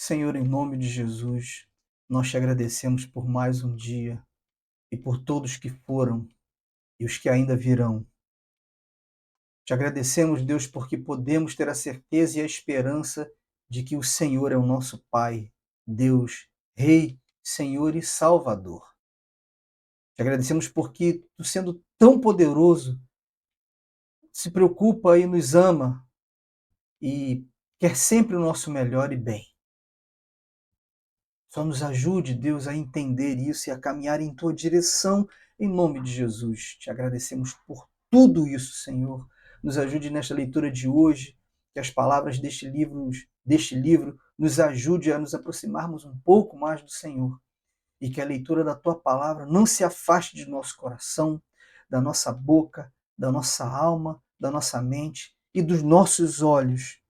Senhor, em nome de Jesus, nós te agradecemos por mais um dia e por todos que foram e os que ainda virão. Te agradecemos, Deus, porque podemos ter a certeza e a esperança de que o Senhor é o nosso Pai, Deus, Rei, Senhor e Salvador. Te agradecemos porque tu, sendo tão poderoso, se preocupa e nos ama e quer sempre o nosso melhor e bem. Só nos ajude, Deus, a entender isso e a caminhar em tua direção, em nome de Jesus. Te agradecemos por tudo isso, Senhor. Nos ajude nesta leitura de hoje, que as palavras deste livro nos ajude a nos aproximarmos um pouco mais do Senhor e que a leitura da tua palavra não se afaste de nosso coração, da nossa boca, da nossa alma, da nossa mente e dos nossos olhos,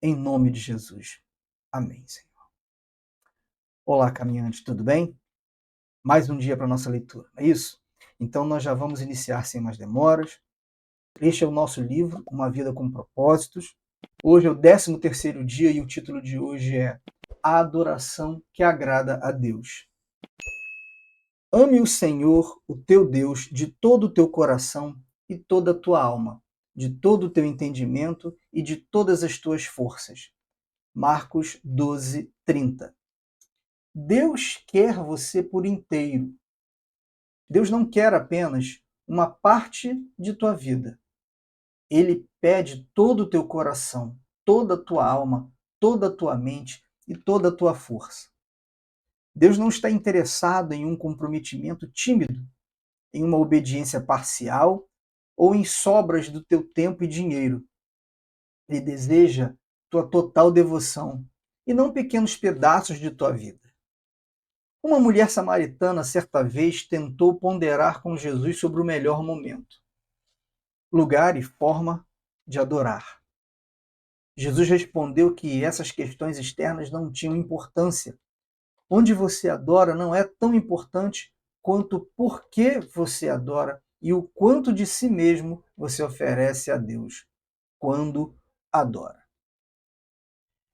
em nome de Jesus. Amém, Senhor. Olá, caminhante, tudo bem? Mais um dia para a nossa leitura, não é isso? Então nós já vamos iniciar sem mais demoras. Este é o nosso livro, Uma Vida com Propósitos. Hoje é o 13º dia e o título de hoje é A Adoração que Agrada a Deus. Ame o Senhor, o teu Deus, de todo o teu coração e toda a tua alma, de todo o teu entendimento e de todas as tuas forças. Marcos 12:30. Deus quer você por inteiro. Deus não quer apenas uma parte de tua vida. Ele pede todo o teu coração, toda a tua alma, toda a tua mente e toda a tua força. Deus não está interessado em um comprometimento tímido, em uma obediência parcial ou em sobras do teu tempo e dinheiro. Ele deseja tua total devoção e não pequenos pedaços de tua vida. Uma mulher samaritana, certa vez, tentou ponderar com Jesus sobre o melhor momento, lugar e forma de adorar. Jesus respondeu que essas questões externas não tinham importância. Onde você adora não é tão importante quanto por que você adora e o quanto de si mesmo você oferece a Deus quando adora.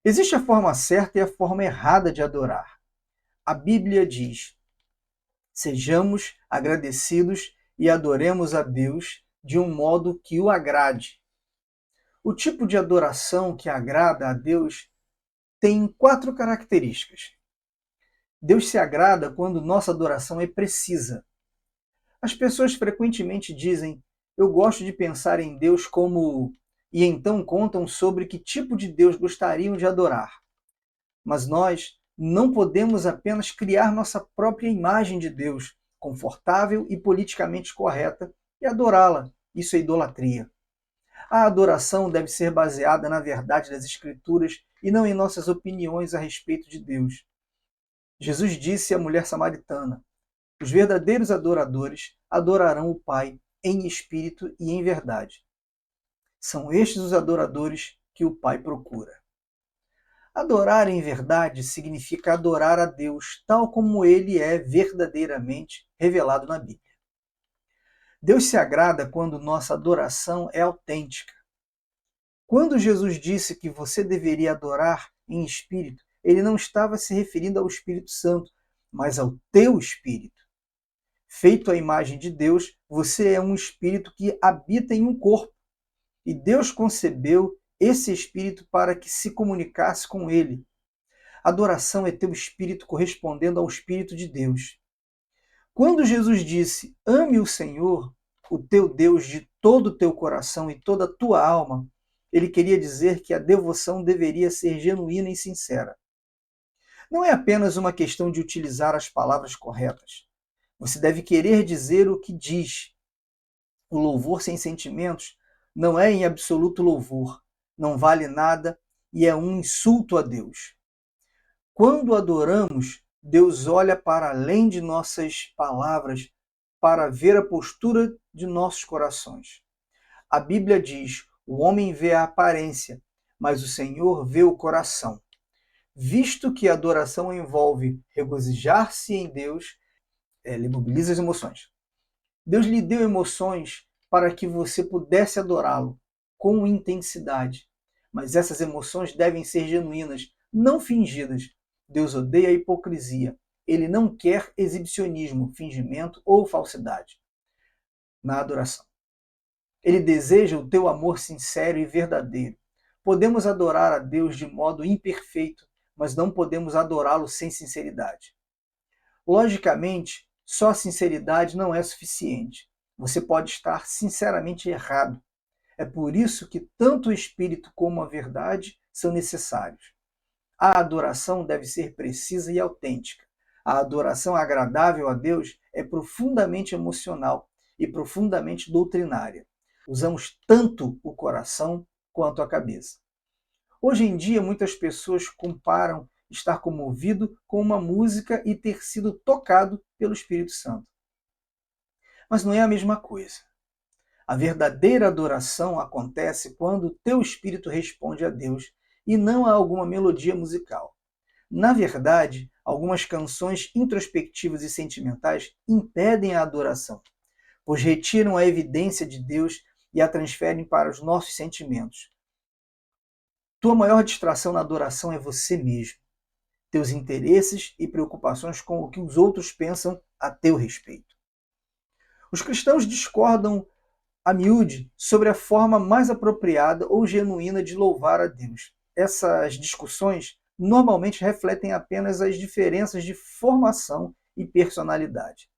Existe a forma certa e a forma errada de adorar. A Bíblia diz: sejamos agradecidos e adoremos a Deus de um modo que o agrade. O tipo de adoração que agrada a Deus tem 4 características. Deus se agrada quando nossa adoração é precisa. As pessoas frequentemente dizem: eu gosto de pensar em Deus como... e então contam sobre que tipo de Deus gostariam de adorar. Mas nós não podemos apenas criar nossa própria imagem de Deus, confortável e politicamente correta, e adorá-la. Isso é idolatria. A adoração deve ser baseada na verdade das Escrituras e não em nossas opiniões a respeito de Deus. Jesus disse à mulher samaritana: os verdadeiros adoradores adorarão o Pai em espírito e em verdade. São estes os adoradores que o Pai procura. Adorar em verdade significa adorar a Deus tal como ele é verdadeiramente revelado na Bíblia. Deus se agrada quando nossa adoração é autêntica. Quando Jesus disse que você deveria adorar em espírito, ele não estava se referindo ao Espírito Santo, mas ao teu espírito. Feito à imagem de Deus, você é um espírito que habita em um corpo. E Deus concebeu esse espírito para que se comunicasse com ele. Adoração é teu espírito correspondendo ao Espírito de Deus. Quando Jesus disse: ame o Senhor, o teu Deus, de todo o teu coração e toda a tua alma, ele queria dizer que a devoção deveria ser genuína e sincera. Não é apenas uma questão de utilizar as palavras corretas. Você deve querer dizer o que diz. O louvor sem sentimentos não é em absoluto louvor, não vale nada e é um insulto a Deus. Quando adoramos, Deus olha para além de nossas palavras para ver a postura de nossos corações. A Bíblia diz: o homem vê a aparência, mas o Senhor vê o coração. Visto que a adoração envolve regozijar-se em Deus, ele mobiliza as emoções. Deus lhe deu emoções para que você pudesse adorá-lo com intensidade. Mas essas emoções devem ser genuínas, não fingidas. Deus odeia a hipocrisia. Ele não quer exibicionismo, fingimento ou falsidade na adoração. Ele deseja o teu amor sincero e verdadeiro. Podemos adorar a Deus de modo imperfeito, mas não podemos adorá-lo sem sinceridade. Logicamente, só sinceridade não é suficiente. Você pode estar sinceramente errado. É por isso que tanto o Espírito como a verdade são necessários. A adoração deve ser precisa e autêntica. A adoração agradável a Deus é profundamente emocional e profundamente doutrinária. Usamos tanto o coração quanto a cabeça. Hoje em dia, muitas pessoas comparam estar comovido com uma música e ter sido tocado pelo Espírito Santo. Mas não é a mesma coisa. A verdadeira adoração acontece quando o teu espírito responde a Deus e não a alguma melodia musical. Na verdade, algumas canções introspectivas e sentimentais impedem a adoração, pois retiram a evidência de Deus e a transferem para os nossos sentimentos. Tua maior distração na adoração é você mesmo, teus interesses e preocupações com o que os outros pensam a teu respeito. Os cristãos discordam a miúde sobre a forma mais apropriada ou genuína de louvar a Deus. Essas discussões normalmente refletem apenas as diferenças de formação e personalidade.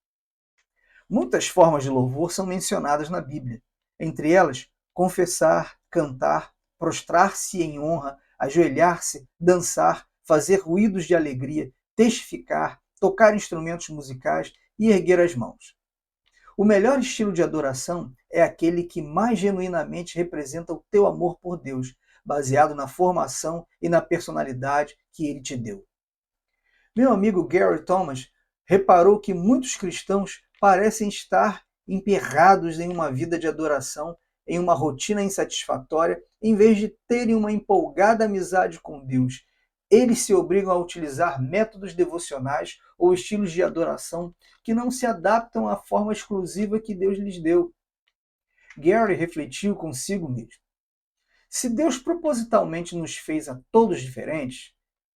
Muitas formas de louvor são mencionadas na Bíblia, entre elas confessar, cantar, prostrar-se em honra, ajoelhar-se, dançar, fazer ruídos de alegria, testificar, tocar instrumentos musicais e erguer as mãos. O melhor estilo de adoração é aquele que mais genuinamente representa o teu amor por Deus, baseado na formação e na personalidade que Ele te deu. Meu amigo Gary Thomas reparou que muitos cristãos parecem estar emperrados em uma vida de adoração, em uma rotina insatisfatória, em vez de terem uma empolgada amizade com Deus. Eles se obrigam a utilizar métodos devocionais ou estilos de adoração que não se adaptam à forma exclusiva que Deus lhes deu. Gary refletiu consigo mesmo. Se Deus propositalmente nos fez a todos diferentes,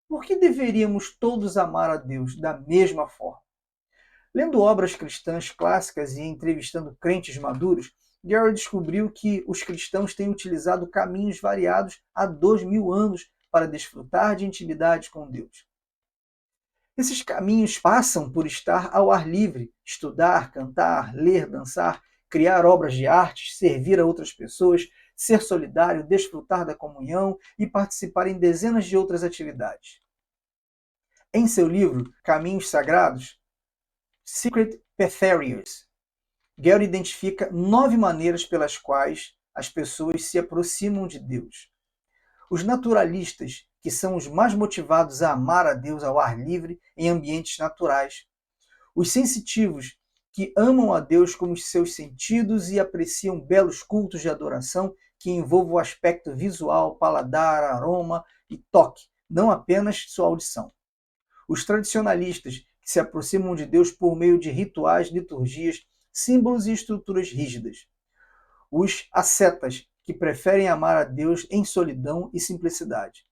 por que deveríamos todos amar a Deus da mesma forma? Lendo obras cristãs clássicas e entrevistando crentes maduros, Gary descobriu que os cristãos têm utilizado caminhos variados há 2000 anos para desfrutar de intimidade com Deus. Esses caminhos passam por estar ao ar livre, estudar, cantar, ler, dançar, criar obras de arte, servir a outras pessoas, ser solidário, desfrutar da comunhão e participar em dezenas de outras atividades. Em seu livro Caminhos Sagrados, Secret Pathways, Gary identifica 9 maneiras pelas quais as pessoas se aproximam de Deus. Os naturalistas, que são os mais motivados a amar a Deus ao ar livre em ambientes naturais. Os sensitivos, que amam a Deus com os seus sentidos e apreciam belos cultos de adoração que envolvam o aspecto visual, paladar, aroma e toque, não apenas sua audição. Os tradicionalistas, que se aproximam de Deus por meio de rituais, liturgias, símbolos e estruturas rígidas. Os ascetas, que preferem amar a Deus em solidão e simplicidade.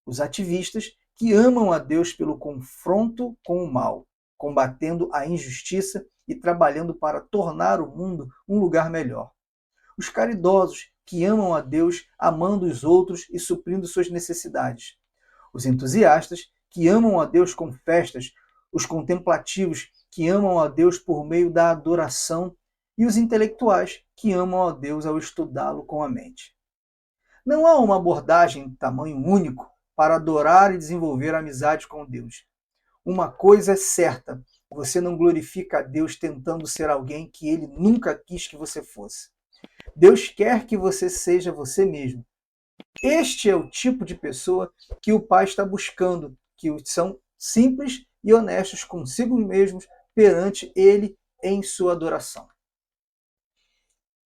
Os ativistas, que amam a Deus pelo confronto com o mal, combatendo a injustiça e trabalhando para tornar o mundo um lugar melhor. Os caridosos, que amam a Deus amando os outros e suprindo suas necessidades. Os entusiastas, que amam a Deus com festas. Os contemplativos, que amam a Deus por meio da adoração. E os intelectuais, que amam a Deus ao estudá-lo com a mente. Não há uma abordagem de tamanho único para adorar e desenvolver a amizade com Deus. Uma coisa é certa, você não glorifica a Deus tentando ser alguém que Ele nunca quis que você fosse. Deus quer que você seja você mesmo. Este é o tipo de pessoa que o Pai está buscando, que são simples e honestos consigo mesmos perante Ele em sua adoração.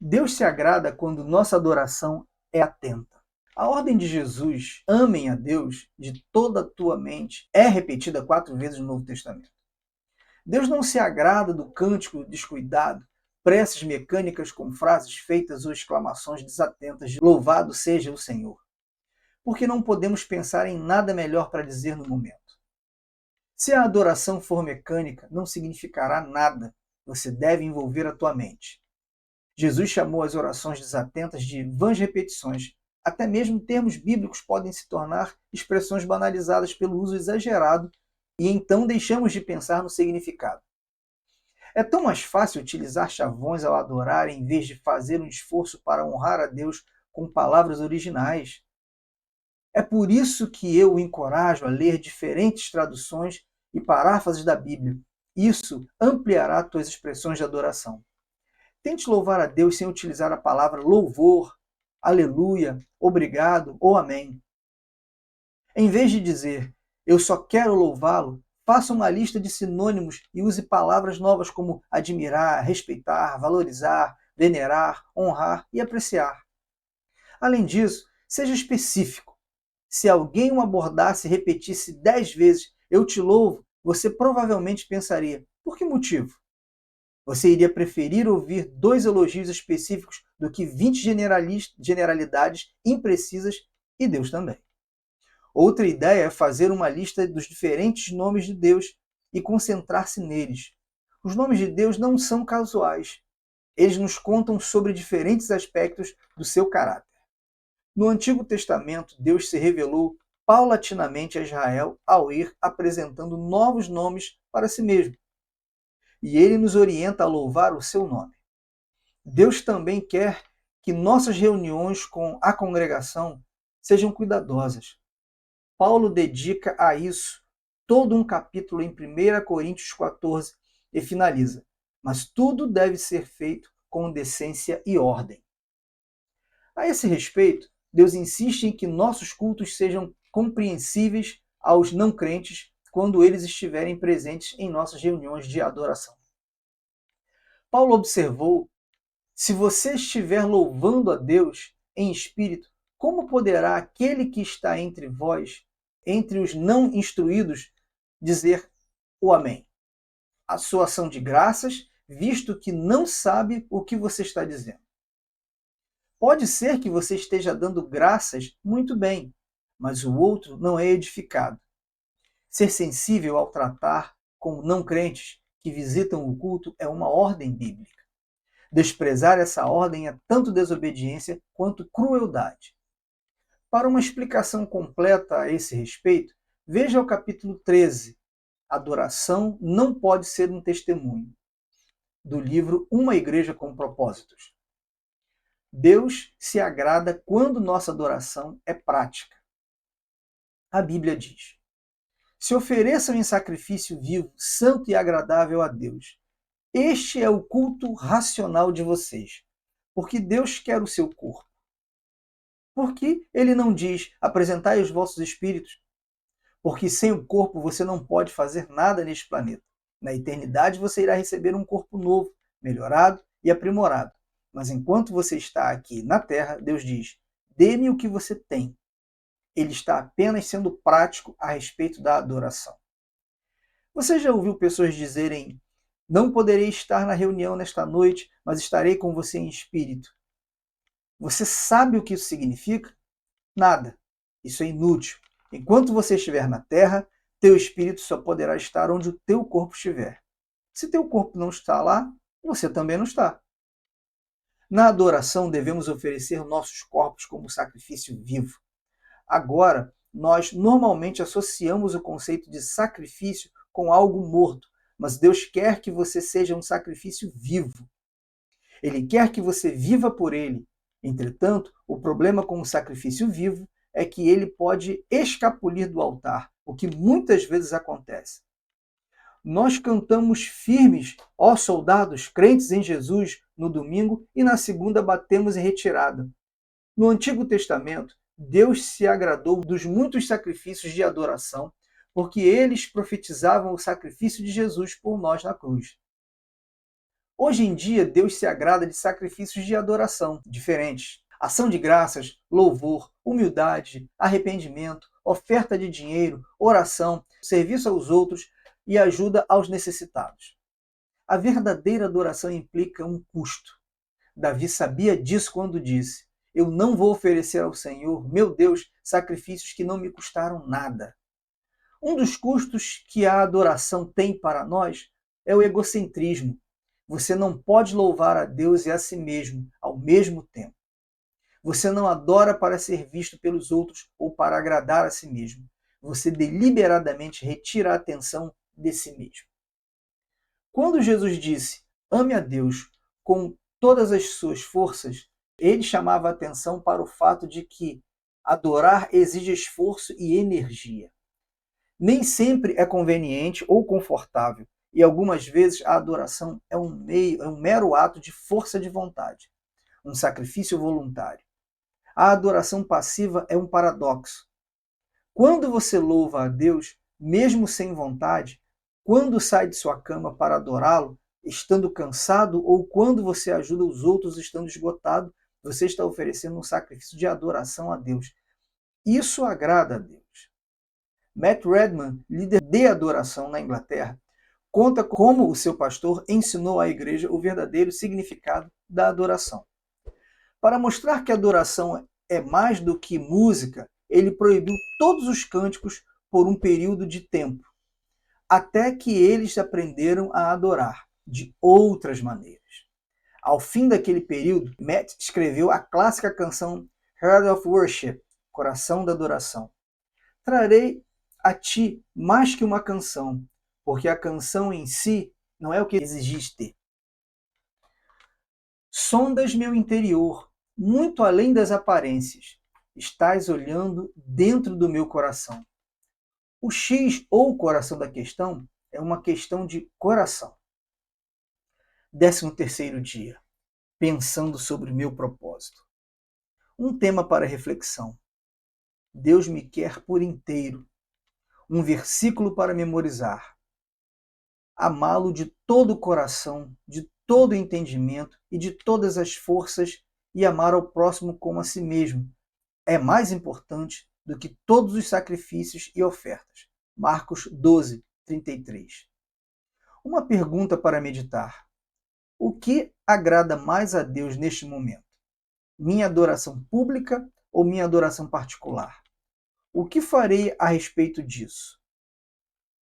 Deus se agrada quando nossa adoração é atenta. A ordem de Jesus, amem a Deus de toda a tua mente, é repetida 4 vezes no Novo Testamento. Deus não se agrada do cântico descuidado, preces mecânicas com frases feitas ou exclamações desatentas de louvado seja o Senhor. porque não podemos pensar em nada melhor para dizer no momento. Se a adoração for mecânica, não significará nada. Você deve envolver a tua mente. Jesus chamou as orações desatentas de vãs repetições. Até mesmo termos bíblicos podem se tornar expressões banalizadas pelo uso exagerado e então deixamos de pensar no significado. É tão mais fácil utilizar chavões ao adorar em vez de fazer um esforço para honrar a Deus com palavras originais. É por isso que eu o encorajo a ler diferentes traduções e paráfrases da Bíblia. Isso ampliará tuas expressões de adoração. Tente louvar a Deus sem utilizar a palavra louvor, aleluia, obrigado ou amém. Em vez de dizer eu só quero louvá-lo, faça uma lista de sinônimos e use palavras novas como admirar, respeitar, valorizar, venerar, honrar e apreciar. Além disso, seja específico. Se alguém o abordasse e repetisse 10 vezes eu te louvo, você provavelmente pensaria, por que motivo? Você iria preferir ouvir 2 elogios específicos do que 20 generalidades imprecisas e Deus também. Outra ideia é fazer uma lista dos diferentes nomes de Deus e concentrar-se neles. Os nomes de Deus não são casuais. Eles nos contam sobre diferentes aspectos do seu caráter. No Antigo Testamento, Deus se revelou paulatinamente a Israel ao ir apresentando novos nomes para si mesmo. E ele nos orienta a louvar o seu nome. Deus também quer que nossas reuniões com a congregação sejam cuidadosas. Paulo dedica a isso todo um capítulo em 1 Coríntios 14 e finaliza: mas tudo deve ser feito com decência e ordem. A esse respeito, Deus insiste em que nossos cultos sejam compreensíveis aos não crentes quando eles estiverem presentes em nossas reuniões de adoração. Paulo observou: se você estiver louvando a Deus em espírito, como poderá aquele que está entre vós, entre os não instruídos, dizer o amém? A sua ação de graças, visto que não sabe o que você está dizendo. Pode ser que você esteja dando graças muito bem, mas o outro não é edificado. Ser sensível ao tratar com não crentes que visitam o culto é uma ordem bíblica. Desprezar essa ordem é tanto desobediência quanto crueldade. Para uma explicação completa a esse respeito, veja o capítulo 13, Adoração não pode ser um testemunho, do livro Uma Igreja com Propósitos. Deus se agrada quando nossa adoração é prática. A Bíblia diz: se ofereçam em sacrifício vivo, santo e agradável a Deus. Este é o culto racional de vocês, porque Deus quer o seu corpo. Por que ele não diz, apresentai os vossos espíritos? Porque sem o corpo você não pode fazer nada neste planeta. Na eternidade você irá receber um corpo novo, melhorado e aprimorado. Mas enquanto você está aqui na terra, Deus diz, dê-me o que você tem. Ele está apenas sendo prático a respeito da adoração. Você já ouviu pessoas dizerem, não poderei estar na reunião nesta noite, mas estarei com você em espírito. Você sabe o que isso significa? Nada. Isso é inútil. Enquanto você estiver na terra, teu espírito só poderá estar onde o teu corpo estiver. Se teu corpo não está lá, você também não está. Na adoração, devemos oferecer nossos corpos como sacrifício vivo. Agora, nós normalmente associamos o conceito de sacrifício com algo morto, mas Deus quer que você seja um sacrifício vivo. Ele quer que você viva por ele. Entretanto, o problema com o sacrifício vivo é que ele pode escapulir do altar, o que muitas vezes acontece. Nós cantamos firmes, ó soldados, crentes em Jesus, no domingo e na segunda batemos em retirada. No Antigo Testamento, Deus se agradou dos muitos sacrifícios de adoração, porque eles profetizavam o sacrifício de Jesus por nós na cruz. Hoje em dia, Deus se agrada de sacrifícios de adoração diferentes. Ação de graças, louvor, humildade, arrependimento, oferta de dinheiro, oração, serviço aos outros e ajuda aos necessitados. A verdadeira adoração implica um custo. Davi sabia disso quando disse, Eu não vou oferecer ao Senhor, meu Deus, sacrifícios que não me custaram nada. Um dos custos que a adoração tem para nós é o egocentrismo. Você não pode louvar a Deus e a si mesmo ao mesmo tempo. Você não adora para ser visto pelos outros ou para agradar a si mesmo. Você deliberadamente retira a atenção de si mesmo. Quando Jesus disse, ame a Deus com todas as suas forças, ele chamava a atenção para o fato de que adorar exige esforço e energia. Nem sempre é conveniente ou confortável, e algumas vezes a adoração é um mero ato de força de vontade, um sacrifício voluntário. A adoração passiva é um paradoxo. Quando você louva a Deus, mesmo sem vontade, quando sai de sua cama para adorá-lo, estando cansado, ou quando você ajuda os outros estando esgotado, você está oferecendo um sacrifício de adoração a Deus. Isso agrada a Deus. Matt Redman, líder de adoração na Inglaterra, conta como o seu pastor ensinou à igreja o verdadeiro significado da adoração. Para mostrar que a adoração é mais do que música, ele proibiu todos os cânticos por um período de tempo, até que eles aprenderam a adorar de outras maneiras. Ao fim daquele período, Matt escreveu a clássica canção Heart of Worship, Coração da Adoração. Trarei a ti mais que uma canção, porque a canção em si não é o que exigiste. Sondas meu interior, muito além das aparências. Estás olhando dentro do meu coração. O X ou coração da questão é uma questão de coração. 13º dia. Pensando sobre o meu propósito. Um tema para reflexão. Deus me quer por inteiro. Um versículo para memorizar. Amá-lo de todo o coração, de todo o entendimento e de todas as forças e amar ao próximo como a si mesmo. É mais importante do que todos os sacrifícios e ofertas. Marcos 12, 33. Uma pergunta para meditar. O que agrada mais a Deus neste momento? Minha adoração pública ou minha adoração particular? O que farei a respeito disso?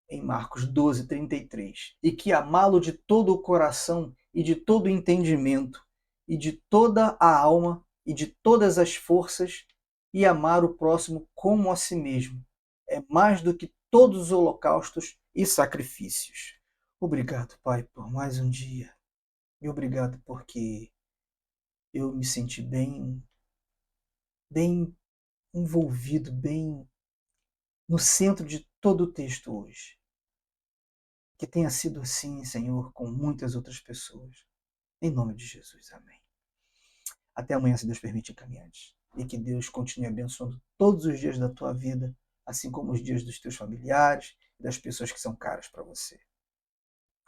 Em Marcos 12, 33. E que amá-lo de todo o coração e de todo o entendimento e de toda a alma e de todas as forças e amar o próximo como a si mesmo. É mais do que todos os holocaustos e sacrifícios. Obrigado, Pai, por mais um dia. E obrigado porque eu me senti bem envolvido, bem no centro de todo o texto hoje. Que tenha sido assim, Senhor, com muitas outras pessoas. Em nome de Jesus, amém. Até amanhã, se Deus permitir, caminhantes. E que Deus continue abençoando todos os dias da tua vida, assim como os dias dos teus familiares e das pessoas que são caras para você.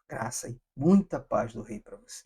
Graça e muita paz do Rei para você.